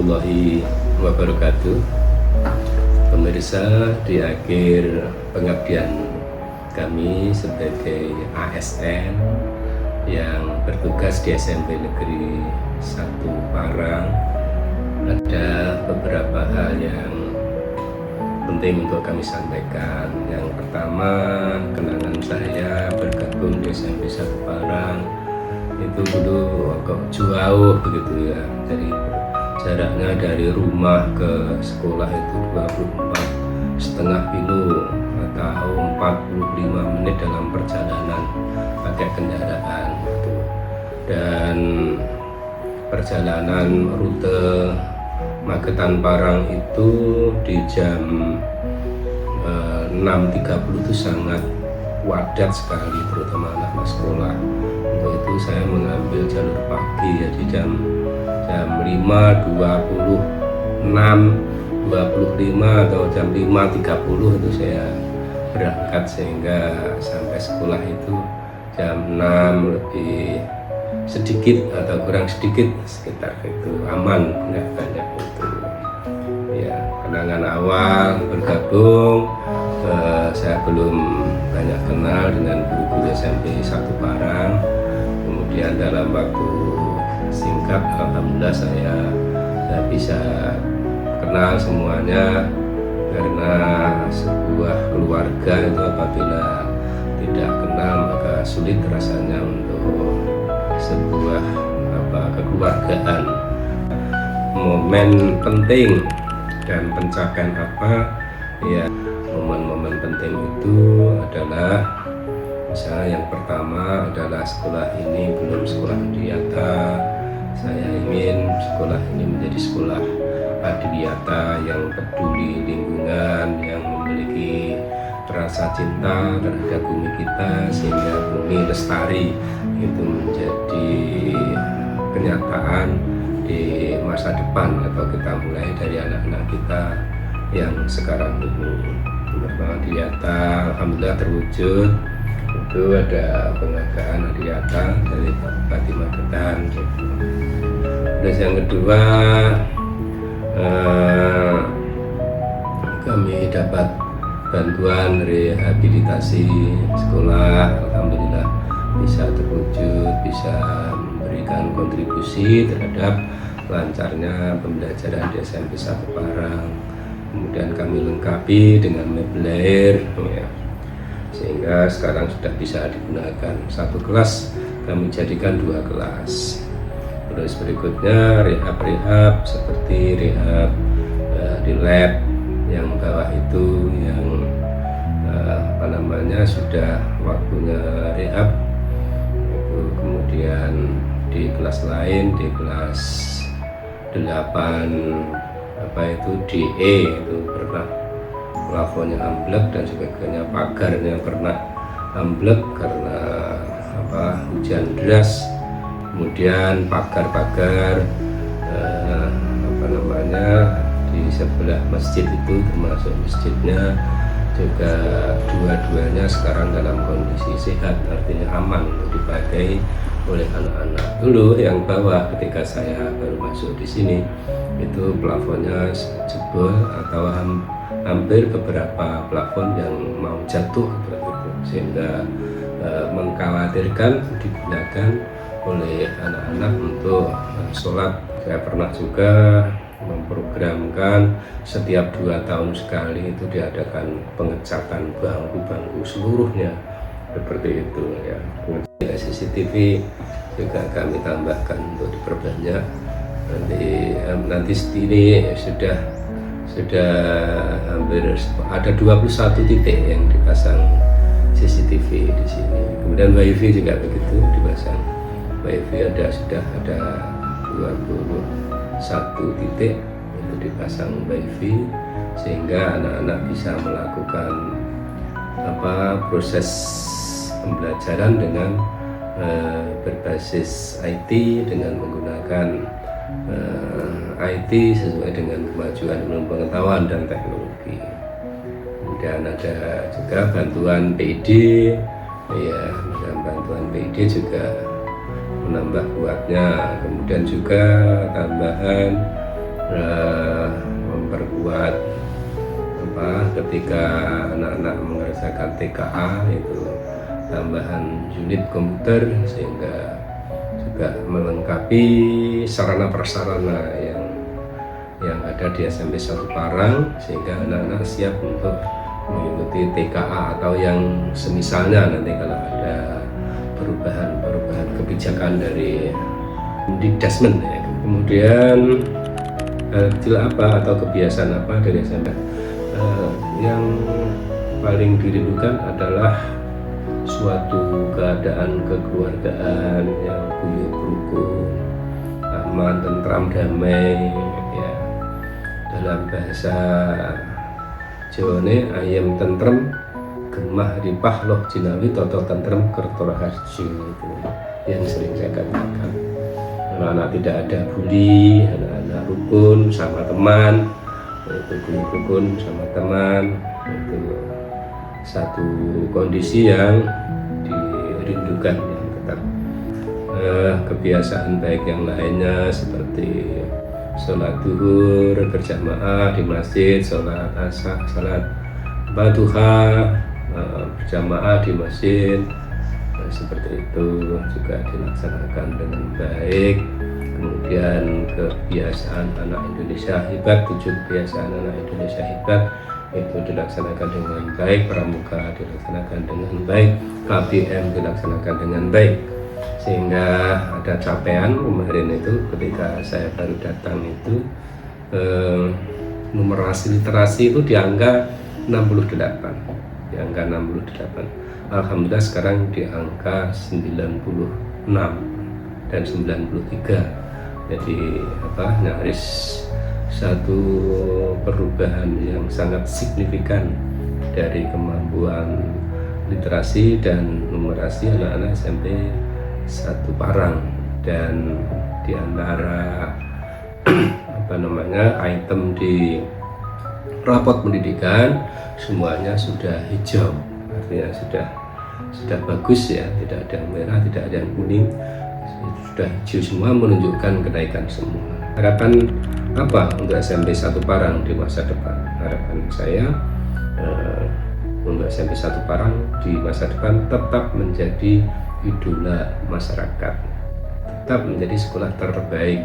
warahmatullahi wabarakatuh. Pemirsa, di akhir pengabdian kami sebagai ASN yang bertugas di SMP Negeri 1 Parang, ada beberapa hal yang penting untuk kami sampaikan. Yang pertama, kenangan saya bergabung di SMP 1 Parang itu dulu agak jauh begitu ya, dari jaraknya dari rumah ke sekolah itu 24,5 kilo atau 45 menit dalam perjalanan pakai kendaraan gitu. Dan perjalanan rute Magetan Parang itu di jam 6.30 itu sangat wadat sekali, terutama anak-anak sekolah. Untuk itu saya mengambil jalur pagi, jadi jam 5.26, 25 atau jam 5.30 itu saya berangkat, sehingga sampai sekolah itu jam 6 lebih sedikit atau kurang sedikit, sekitar itu, aman, nggak banyak itu ya. Kenangan awal bergabung, saya belum banyak kenal dengan guru-guru SMP 1 Parang. Kemudian dalam waktu singkat, alhamdulillah saya bisa kenal semuanya, karena sebuah keluarga itu apabila tidak kenal maka sulit rasanya untuk sebuah kekeluargaan. Momen penting dan pencapaian apa ya, momen-momen penting itu adalah, misalnya yang pertama adalah sekolah ini belum sekolah adiwiyata. Saya ingin sekolah ini menjadi sekolah adiwiyata yang peduli lingkungan, yang memiliki rasa cinta terhadap bumi kita, sehingga bumi lestari itu menjadi kenyataan di masa depan, atau kita mulai dari anak-anak kita yang sekarang ini. Adiwiyata alhamdulillah terwujud. Itu ada penghargaan adiwiyata dari Bupati Magetan. Terus yang kedua, kami dapat bantuan rehabilitasi sekolah, alhamdulillah bisa terwujud, bisa memberikan kontribusi terhadap lancarnya pembelajaran di SMP 1 Parang. Kemudian kami lengkapi dengan mebel ya, sehingga sekarang sudah bisa digunakan. Satu kelas kami jadikan 2 kelas. Terus berikutnya rehab seperti rehab di lab yang bawah itu, yang sudah waktunya rehab itu. Kemudian di kelas lain, di kelas 8 DE itu pernah plafonnya amblek dan sebagainya, pagarnya pernah amblek karena hujan deras. Kemudian pagar-pagar di sebelah masjid itu, termasuk masjidnya juga dua-duanya sekarang dalam kondisi sehat, artinya aman untuk dipakai oleh anak-anak. Dulu yang bawah ketika saya baru masuk di sini itu plafonnya jebol atau hampir beberapa plafon yang mau jatuh begitu, sehingga mengkhawatirkan digunakan oleh anak-anak untuk sholat. Saya pernah juga memprogramkan setiap 2 tahun sekali itu diadakan pengecatan bangku-bangku seluruhnya, seperti itu ya. CCTV juga kami tambahkan untuk diperbanyak. Nanti ini sudah hampir ada 21 titik yang dipasang CCTV di sini. Kemudian WiFi juga begitu dipasang. WiFi sudah ada 21 titik itu dipasang WiFi, sehingga anak-anak bisa melakukan proses pembelajaran dengan berbasis IT, dengan menggunakan IT sesuai dengan kemajuan ilmu pengetahuan dan teknologi. Kemudian ada juga bantuan PID ya, dengan bantuan PID juga menambah kuatnya. Kemudian juga tambahan memperkuat ketika anak-anak mengerjakan TKA itu tambahan unit komputer, sehingga juga melengkapi sarana prasarana yang ada di SMP 1 Parang, sehingga anak-anak siap untuk mengikuti TKA atau yang semisalnya nanti kalau ada perubahan kebijakan dari Dikdasmen ya. Kemudian atau kebiasaan apa dari SMP yang paling dirindukan adalah suatu keadaan kekeluargaan yang guyub rukun, aman, tentram, damai ya. Dalam bahasa Jawane ayam tentrem gemah ripah loh jinawi toto tentrem kertora harjo, itu yang sering saya katakan. Anak-anak tidak ada bully, anak-anak rukun sama teman, itu rukun sama teman, itu satu kondisi yang dirindukan yang tetap. Kebiasaan baik yang lainnya seperti sholat duhur berjamaah di masjid, sholat asar, sholat duha berjamaah di masjid, seperti itu juga dilaksanakan dengan baik. Kemudian kebiasaan anak Indonesia hebat, 7 kebiasaan anak Indonesia hebat itu dilaksanakan dengan baik, pramuka dilaksanakan dengan baik, KBM dilaksanakan dengan baik, sehingga ada capaian kemarin itu ketika saya baru datang itu numerasi literasi itu di angka 68, di angka 68. Alhamdulillah sekarang di angka 96 dan 93. Jadi nyaris satu perubahan yang sangat signifikan dari kemampuan literasi dan numerasi anak-anak SMP 1 Parang. Dan di antara item di rapot pendidikan semuanya sudah hijau, artinya sudah bagus ya, tidak ada yang merah, tidak ada yang kuning, sudah hijau semua, menunjukkan kenaikan semua. Harapan apa untuk SMP 1 Parang di masa depan? Harapan saya untuk SMP 1 Parang di masa depan tetap menjadi idola masyarakat, tetap menjadi sekolah terbaik.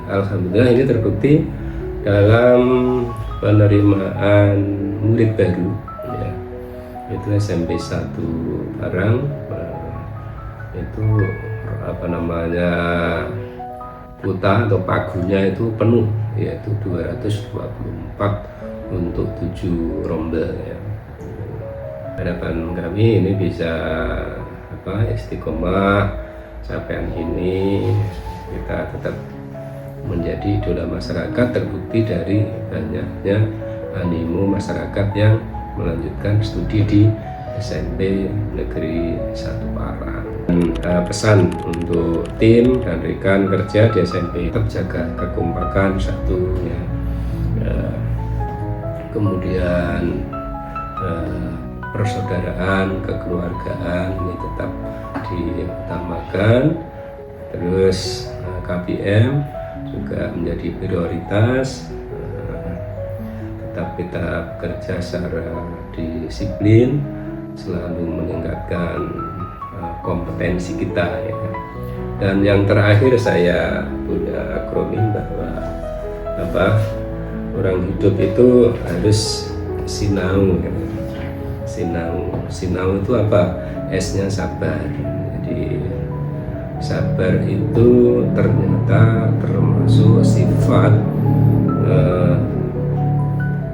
Alhamdulillah ini terbukti dalam penerimaan murid baru ya, itu SMP 1 Parang itu kuota atau pagunya itu penuh, yaitu 224 untuk 7 rombel ya. Harapan kami ini bisa istiqomah, capaian ini kita tetap menjadi idola masyarakat, terbukti dari banyaknya animo masyarakat yang melanjutkan studi di SMP Negeri 1 Parang. Pesan untuk tim dan rekan kerja di SMP, tetap jaga kekompakan satu ya. Kemudian persaudaraan, kekeluargaan ini tetap diutamakan. Terus KBM juga menjadi prioritas. Tetap kita bekerja secara disiplin, selalu meningkatkan kompetensi kita ya. Dan yang terakhir saya punya akronim bahwa orang hidup itu harus sinau ya. Sinau itu apa? S-nya sabar. Jadi sabar itu ternyata termasuk sifat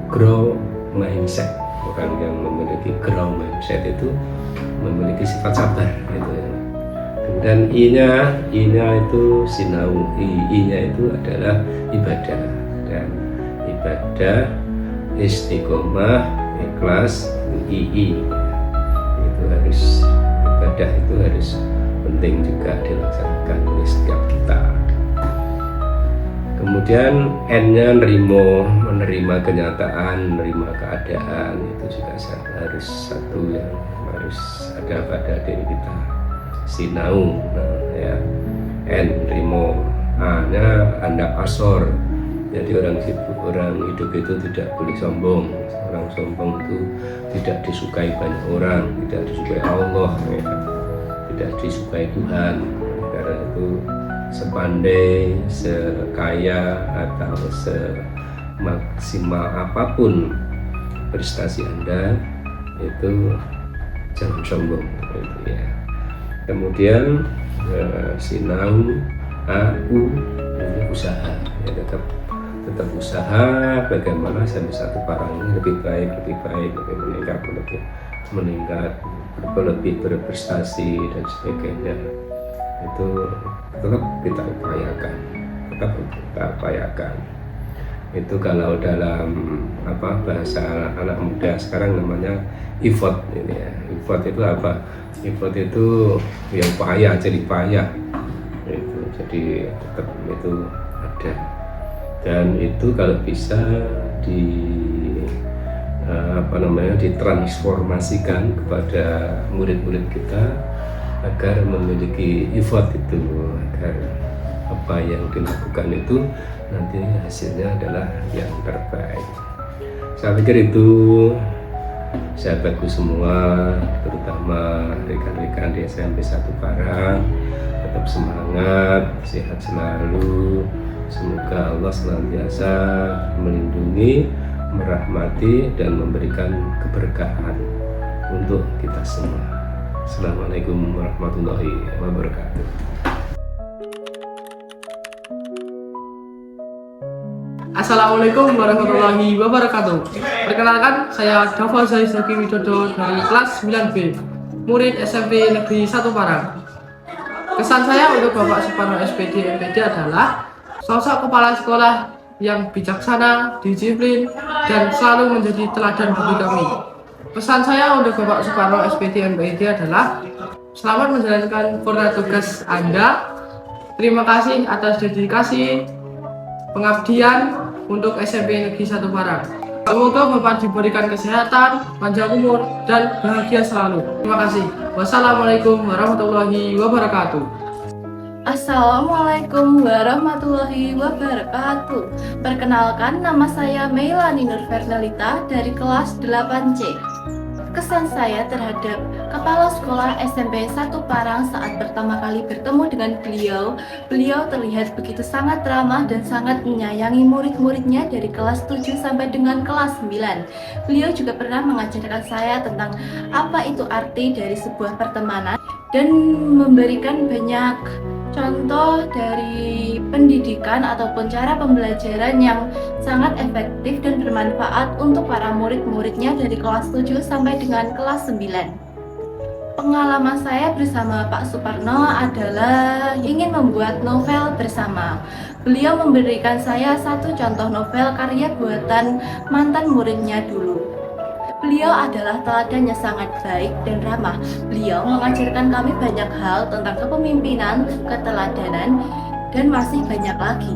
grow mindset. Orang yang memiliki grow mindset itu memiliki sifat sabar gitu ya. Dan I-nya itu sinau, I-nya itu adalah ibadah, dan ibadah istiqomah ikhlas II itu harus, ibadah itu harus penting juga dilaksanakan oleh setiap kita. Kemudian N-nya menerima kenyataan, menerima keadaan, itu juga harus satu yang harus ada pada diri kita. Sinau ya, N rimo, A-nya andap asor, Jadi orang hidup itu tidak boleh sombong. Orang sombong itu tidak disukai banyak orang, tidak disukai Allah, ya. Tidak disukai Tuhan. Karena itu sepandai, sekaya atau semaksimal apapun prestasi Anda, itu jangan sombong, gitu ya. Kemudian sinau aku usaha, ya, tetap usaha bagaimana sampai satu parang ini lebih baik, lebih meningkat, lebih berprestasi dan sebagainya. Itu tetap kita upayakan. Itu kalau dalam bahasa anak muda sekarang namanya effort, ini ya. Effort itu apa? Effort itu yang payah, jadi payah. Itu jadi tetap itu ada. Dan itu kalau bisa ditransformasikan kepada murid-murid kita agar memiliki effort itu, agar apa yang dilakukan itu nanti hasilnya adalah yang terbaik. Saya pikir itu sahabatku semua, terutama rekan-rekan di SMP 1 Parang, tetap semangat, sehat selalu. Semoga Allah senantiasa melindungi, merahmati, dan memberikan keberkahan untuk kita semua. Assalamualaikum warahmatullahi wabarakatuh. Assalamualaikum warahmatullahi wabarakatuh. Perkenalkan, saya Dava Zaisaki Widodo dari kelas 9B, murid SMP Negeri 1 Parang. Kesan saya untuk Bapak Suparno SPD MPD adalah sosok kepala sekolah yang bijaksana, disiplin, dan selalu menjadi teladan bagi kami. Pesan saya untuk Bapak Suparno SPD MPD adalah selamat menjalankan purna tugas Anda. Terima kasih atas dedikasi pengabdian untuk SMP Negeri 1 Parang. Semoga Bapak diberikan kesehatan, panjang umur, dan bahagia selalu. Terima kasih. Wassalamualaikum warahmatullahi wabarakatuh. Assalamualaikum warahmatullahi wabarakatuh. Perkenalkan, nama saya Meilani Nur Fernelita dari kelas 8C. Kesan saya terhadap Kepala Sekolah SMP 1 Parang saat pertama kali bertemu dengan beliau terlihat begitu sangat ramah dan sangat menyayangi murid-muridnya dari kelas 7 sampai dengan kelas 9. Beliau juga pernah mengajarkan saya tentang apa itu arti dari sebuah pertemanan dan memberikan banyak contoh dari pendidikan ataupun cara pembelajaran yang sangat efektif dan bermanfaat untuk para murid-muridnya dari kelas 7 sampai dengan kelas 9. Pengalaman saya bersama Pak Suparno adalah ingin membuat novel bersama. Beliau memberikan saya satu contoh novel karya buatan mantan muridnya dulu. Beliau adalah teladan yang sangat baik dan ramah. Beliau mengajarkan kami banyak hal tentang kepemimpinan, keteladanan, dan masih banyak lagi.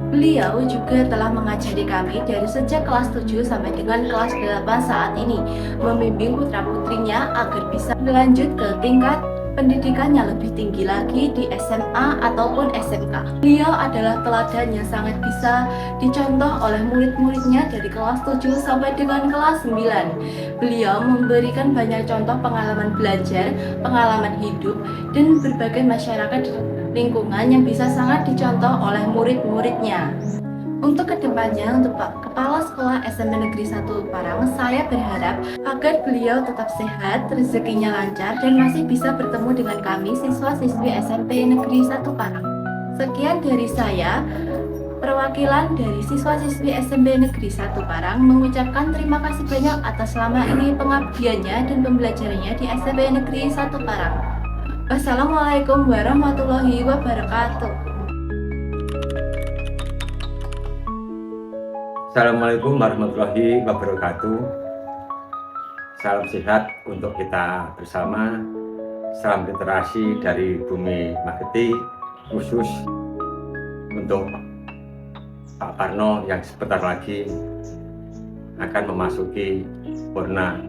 Beliau juga telah mengajari kami dari sejak kelas 7 sampai dengan kelas 8 saat ini, membimbing putra-putrinya agar bisa berlanjut ke tingkat pendidikan yang lebih tinggi lagi di SMA ataupun SMK. Beliau adalah teladan yang sangat bisa dicontoh oleh murid-muridnya dari kelas 7 sampai dengan kelas 9. Beliau memberikan banyak contoh pengalaman belajar, pengalaman hidup, dan berbagai masyarakat lingkungan yang bisa sangat dicontoh oleh murid-muridnya. Untuk kedepannya, untuk Pak Kepala Sekolah SMP Negeri 1 Parang, saya berharap agar beliau tetap sehat, rezekinya lancar, dan masih bisa bertemu dengan kami siswa-siswi SMP Negeri 1 Parang. Sekian dari saya, perwakilan dari siswa-siswi SMP Negeri 1 Parang mengucapkan terima kasih banyak atas selama ini pengabdiannya dan pembelajarannya di SMP Negeri 1 Parang. Wassalamualaikum warahmatullahi wabarakatuh. Assalamualaikum warahmatullahi wabarakatuh. Salam sehat untuk kita bersama. Salam literasi dari Bumi Mageti, khusus untuk Pak Parno yang sebentar lagi akan memasuki purna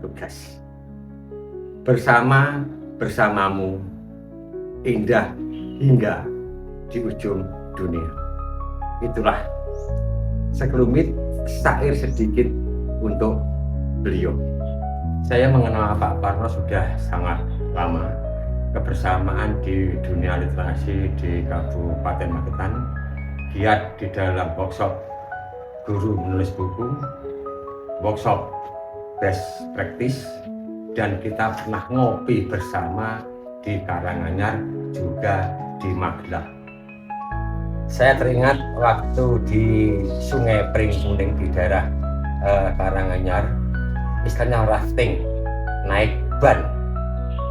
tugas. Bersamamu indah hingga di ujung dunia. Itulah sekelumit syair sedikit untuk beliau. Saya mengenal Pak Parno sudah sangat lama. Kebersamaan di dunia literasi di Kabupaten Magetan, giat di dalam workshop guru menulis buku, workshop best practice, dan kita pernah ngopi bersama di Karanganyar juga di Magelang. Saya teringat waktu di Sungai Pring Kuning di daerah Karanganyar, istilahnya rafting, naik ban.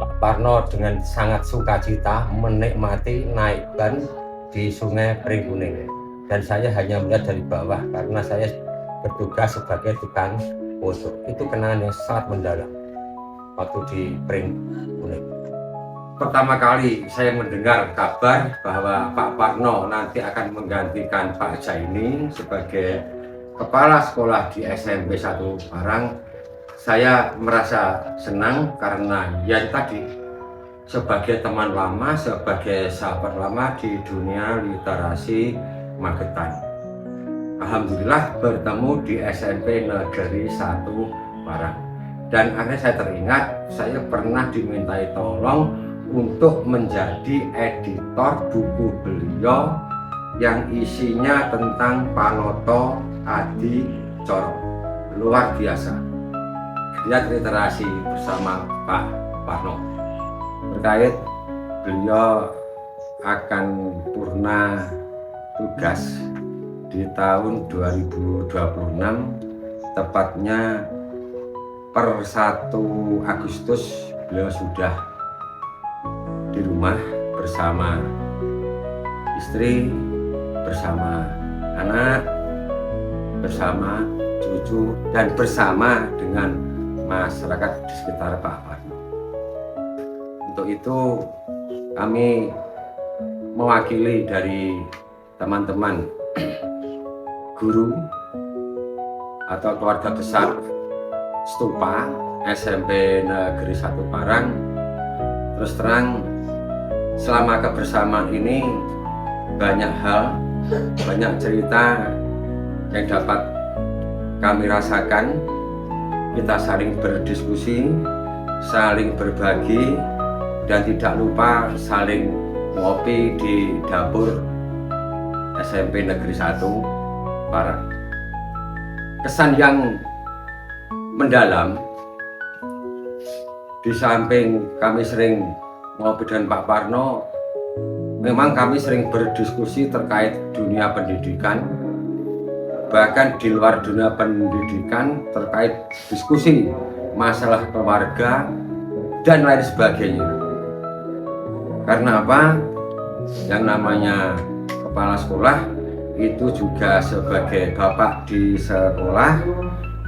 Pak Parno dengan sangat sukacita menikmati naik ban di Sungai Pring Kuning, dan saya hanya melihat dari bawah karena saya bertugas sebagai tukang foto. Itu kenangan yang sangat mendalam waktu di Pring Kuning. Pertama kali saya mendengar kabar bahwa Pak Parno nanti akan menggantikan Pak Jaini sebagai kepala sekolah di SMP 1 Parang, saya merasa senang karena ya tadi, sebagai teman lama, sebagai sahabat lama di dunia literasi Magetan. Alhamdulillah bertemu di SMP Negeri 1 Parang. Dan akhirnya saya teringat, saya pernah dimintai tolong untuk menjadi editor buku beliau yang isinya tentang Panoto Adi Coro. Luar biasa. Giat literasi bersama Pak Parno. Terkait beliau akan purna tugas di tahun 2026, tepatnya per 1 Agustus beliau sudah di rumah bersama istri, bersama anak, bersama cucu, dan bersama dengan masyarakat di sekitar Pak Parno. Untuk itu kami mewakili dari teman-teman guru atau keluarga besar Stupa SMP Negeri 1 Parang. Terus terang, selama kebersamaan ini banyak hal, banyak cerita yang dapat kami rasakan. Kita saling berdiskusi, saling berbagi, dan tidak lupa saling ngopi di dapur SMP Negeri 1 Parang. Kesan yang mendalam, di samping kami sering ngopi dengan Pak Parno, memang kami sering berdiskusi terkait dunia pendidikan, bahkan di luar dunia pendidikan terkait diskusi masalah keluarga dan lain sebagainya. Karena apa? Yang namanya kepala sekolah itu juga sebagai bapak di sekolah,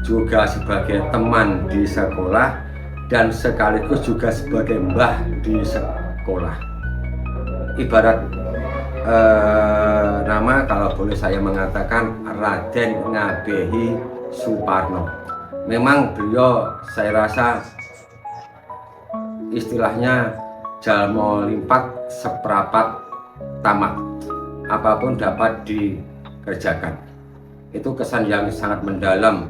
juga sebagai teman di sekolah, dan sekaligus juga sebagai mbah di sekolah. Ibarat nama, kalau boleh saya mengatakan, Raden Ngabehi Suparno. Memang beliau, saya rasa istilahnya jalmo limpat seprapat tamat, apapun dapat dikerjakan. Itu kesan yang sangat mendalam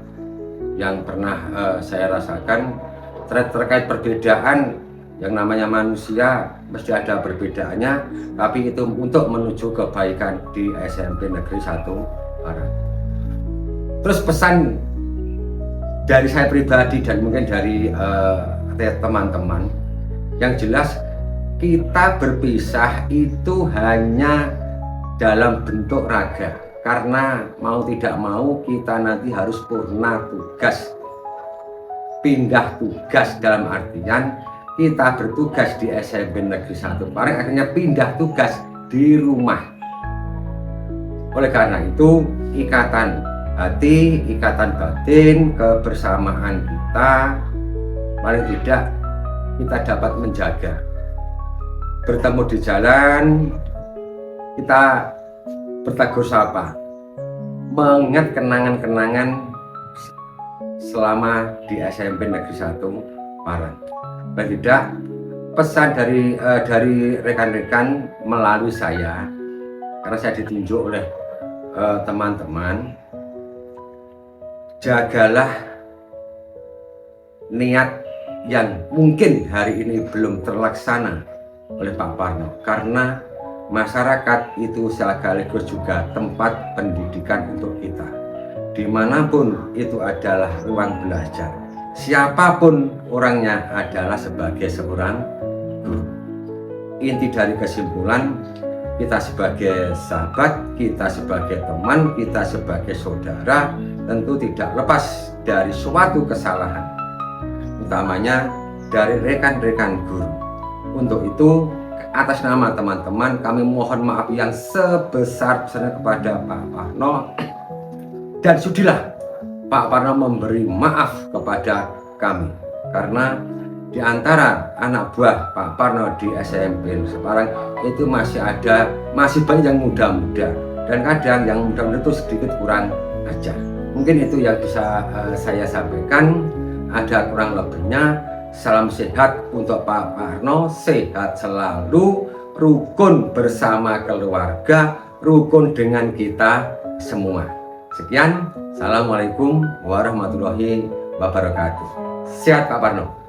yang pernah saya rasakan. Terkait perbedaan, yang namanya manusia mesti ada perbedaannya, tapi itu untuk menuju kebaikan di SMP Negeri 1 Parang. Terus pesan dari saya pribadi dan mungkin dari teman-teman, yang jelas kita berpisah itu hanya dalam bentuk raga, karena mau tidak mau kita nanti harus purna tugas, pindah tugas, dalam artian kita bertugas di SMP Negeri 1 Parang, akhirnya pindah tugas di rumah. Oleh karena itu, ikatan hati, ikatan batin, kebersamaan kita paling tidak kita dapat menjaga. Bertemu di jalan, kita bertegur sapa, mengingat kenangan-kenangan selama di SMP Negeri 1 Parang. Dan tidak, pesan dari rekan-rekan melalui saya, karena saya ditunjuk oleh teman-teman, jagalah niat yang mungkin hari ini belum terlaksana oleh Pak Parno, karena masyarakat itu sekaligus juga tempat pendidikan untuk kita. Dimanapun itu adalah ruang belajar, siapapun orangnya adalah sebagai seorang guru. Inti dari kesimpulan, kita sebagai sahabat, kita sebagai teman, kita sebagai saudara tentu tidak lepas dari suatu kesalahan, utamanya dari rekan-rekan guru. Untuk itu, atas nama teman-teman, kami mohon maaf yang sebesar-besarnya kepada Pak Parno, dan sudilah Pak Parno memberi maaf kepada kami, karena di antara anak buah Pak Parno di SMP Semarang itu masih banyak yang muda-muda, dan kadang yang muda-muda itu sedikit kurang ajar. Mungkin itu yang bisa saya sampaikan. Ada kurang lebihnya, salam sehat untuk Pak Parno, sehat selalu, rukun bersama keluarga, rukun dengan kita semua. Sekian, assalamualaikum warahmatullahi wabarakatuh. Sehat Pak Parno.